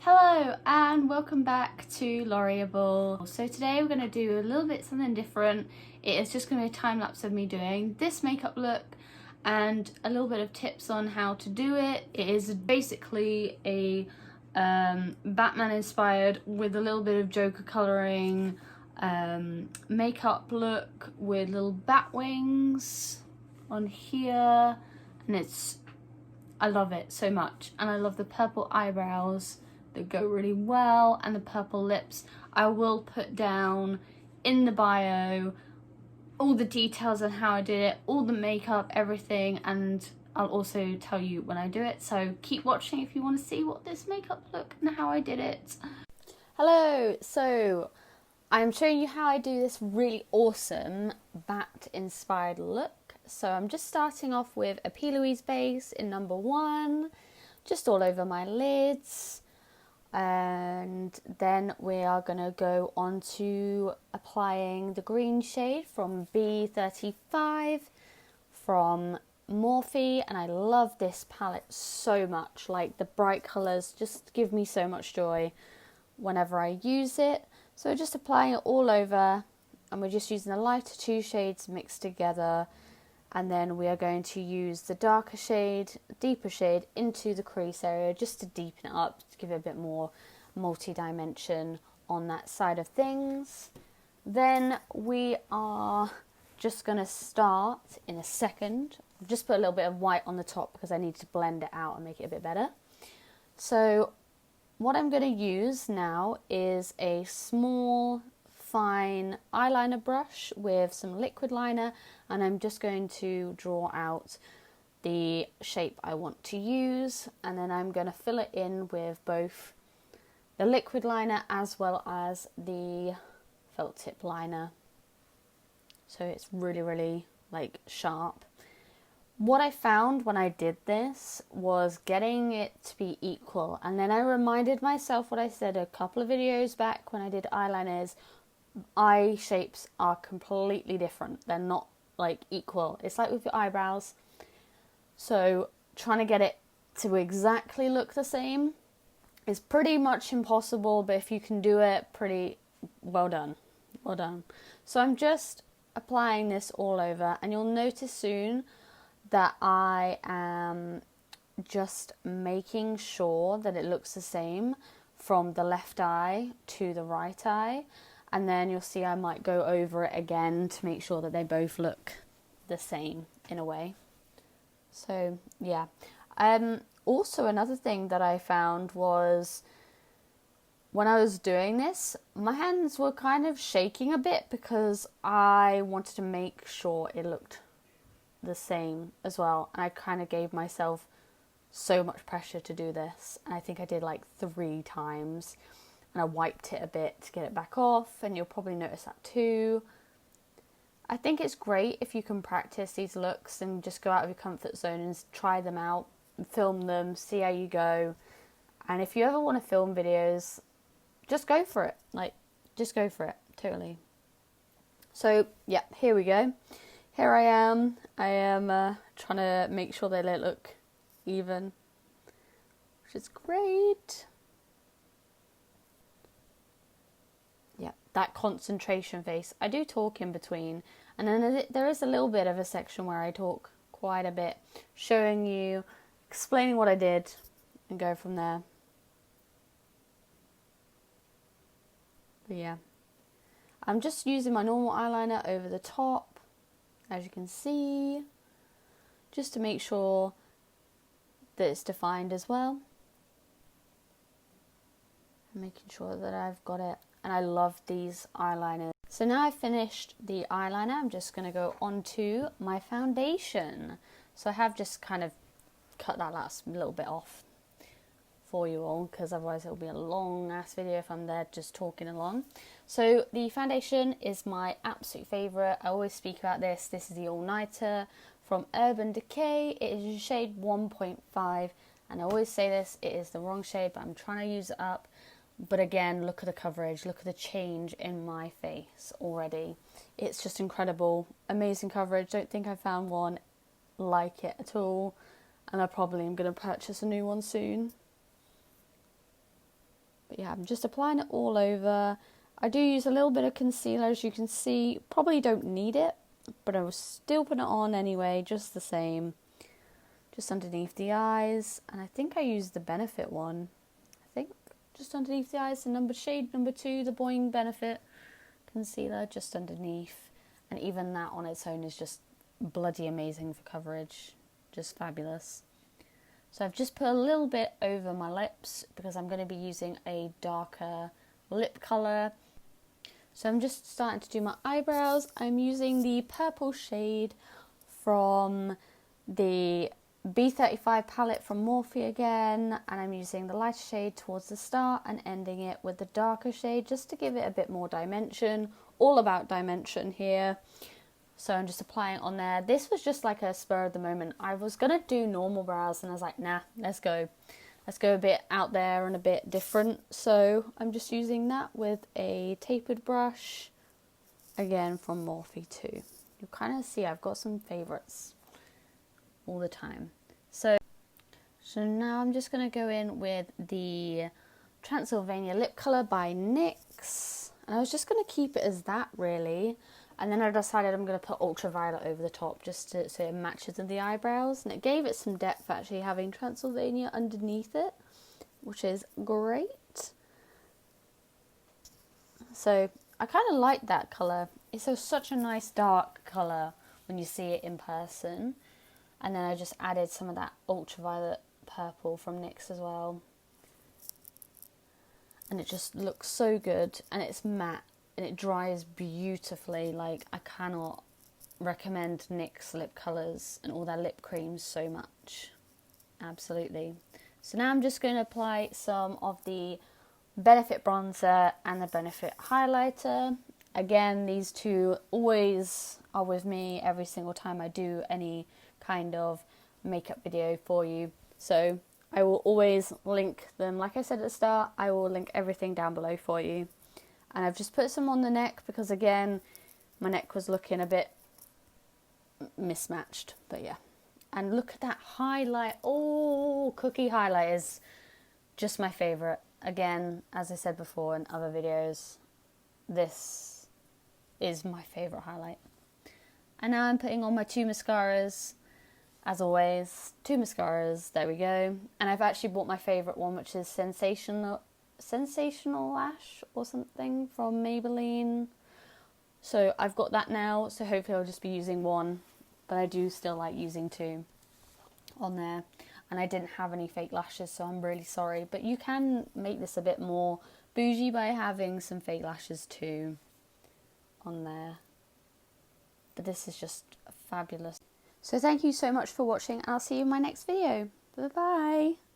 Hello and welcome back to Loriable. So today we're going to do a little bit something different. It is just going to be a time lapse of me doing this makeup look and a little bit of tips on how to do it. It is basically a Batman inspired with a little bit of Joker colouring makeup look with little bat wings on here, and I love it so much, and I love the purple eyebrows that go really well and the purple lips. I will put down in the bio all the details on how I did it, all the makeup, everything, and I'll also tell you when I do it, so keep watching if you want to see what this makeup look and how I did it. Hello, so I'm showing you how I do this really awesome bat inspired look. So I'm just starting off with a P.Louise base in number 1, just all over my lids. And then we are going to go on to applying the green shade from B35 from Morphe, and I love this palette so much. Like, the bright colours just give me so much joy whenever I use it. So just applying it all over, and we're just using the lighter 2 shades mixed together, and then we are going to use the darker shade, deeper shade into the crease area just to deepen it up, to give it a bit more multi-dimension on that side of things. Then we are just going to start in a second. I've just put a little bit of white on the top because I need to blend it out and make it a bit better. So what I'm going to use now is a small fine eyeliner brush with some liquid liner, and I'm just going to draw out the shape I want to use, and then I'm going to fill it in with both the liquid liner as well as the felt tip liner, so it's really like sharp. What I found when I did this was getting it to be equal, and then I reminded myself what I said a couple of videos back when I did eyeliners. Eye shapes are completely different. They're not like equal. It's like with your eyebrows. So trying to get it to exactly look the same is pretty much impossible, but if you can do it, pretty well done. Well done. So I'm just applying this all over, and you'll notice soon that I am just making sure that it looks the same from the left eye to the right eye. And then you'll see I might go over it again to make sure that they both look the same in a way. So yeah. Also another thing that I found was when I was doing this, my hands were kind of shaking a bit because I wanted to make sure it looked the same as well. And I kind of gave myself so much pressure to do this. And I think I did like 3 times. And I wiped it a bit to get it back off, and you'll probably notice that too. I think it's great if you can practice these looks and just go out of your comfort zone and try them out, and film them, see how you go. And if you ever want to film videos, just go for it. Like, just go for it, totally. So, yeah, here we go. Here I am. I am trying to make sure they look even, which is great. Yeah, that concentration face. I do talk in between, and then there is a little bit of a section where I talk quite a bit, showing you, explaining what I did, and go from there. But yeah, I'm just using my normal eyeliner over the top, as you can see, just to make sure that it's defined as well. I'm making sure that I've got it. And I love these eyeliners. So now I've finished the eyeliner, I'm just going to go on to my foundation. So I have just kind of cut that last little bit off for you all, because otherwise it'll be a long ass video if I'm there just talking along. So the foundation is my absolute favourite. I always speak about this. This is the All Nighter from Urban Decay. It is shade 1.5, and I always say this, it is the wrong shade, but I'm trying to use it up. But again, look at the coverage, look at the change in my face already. It's just incredible, amazing coverage. Don't think I found one like it at all, and I probably am going to purchase a new one soon. yeah, I'm just applying it all over. I do use a little bit of concealer, as you can see. Probably don't need it, but I will still put it on anyway, just the same. Just underneath the eyes, and I think I used the Benefit one. I think just underneath the eyes, the shade number 2, the Boing Benefit concealer, just underneath. And even that on its own is just bloody amazing for coverage, just fabulous. So I've just put a little bit over my lips because I'm going to be using a darker lip colour. So I'm just starting to do my eyebrows. I'm using the purple shade from the B35 palette from Morphe again, and I'm using the lighter shade towards the start and ending it with the darker shade just to give it a bit more dimension. All about dimension here. So I'm just applying it on there. This was just like a spur of the moment. I was going to do normal brows and I was like, nah, let's go. Let's go a bit out there and a bit different. So I'm just using that with a tapered brush, again from Morphe too. You kind of see I've got some favourites all the time. So now I'm just going to go in with the Transylvania lip colour by NYX. And I was just going to keep it as that really. And then I decided I'm going to put ultraviolet over the top just so it matches with the eyebrows. And it gave it some depth actually having Transylvania underneath it, which is great. So I kind of like that colour. It's such a nice dark colour when you see it in person. And then I just added some of that ultraviolet purple from NYX as well. And it just looks so good. And it's matte. And it dries beautifully. Like, I cannot recommend NYX lip colours and all their lip creams so much. Absolutely. So now I'm just going to apply some of the Benefit bronzer and the Benefit highlighter. Again, these two always are with me every single time I do any kind of makeup video for you. So I will always link them. Like I said at the start, I will link everything down below for you. And I've just put some on the neck because, again, my neck was looking a bit mismatched. But, yeah. And look at that highlight. Oh, cookie highlight is just my favourite. Again, as I said before in other videos, this is my favourite highlight. And now I'm putting on my 2 mascaras. As always, 2 mascaras. There we go. And I've actually bought my favourite one, which is Sensational Lash or something from Maybelline. So I've got that now, so hopefully I'll just be using one, but I do still like using 2 on there. And I didn't have any fake lashes, so I'm really sorry, but you can make this a bit more bougie by having some fake lashes too on there. But this is just fabulous. So thank you so much for watching, and I'll see you in my next video. Bye bye.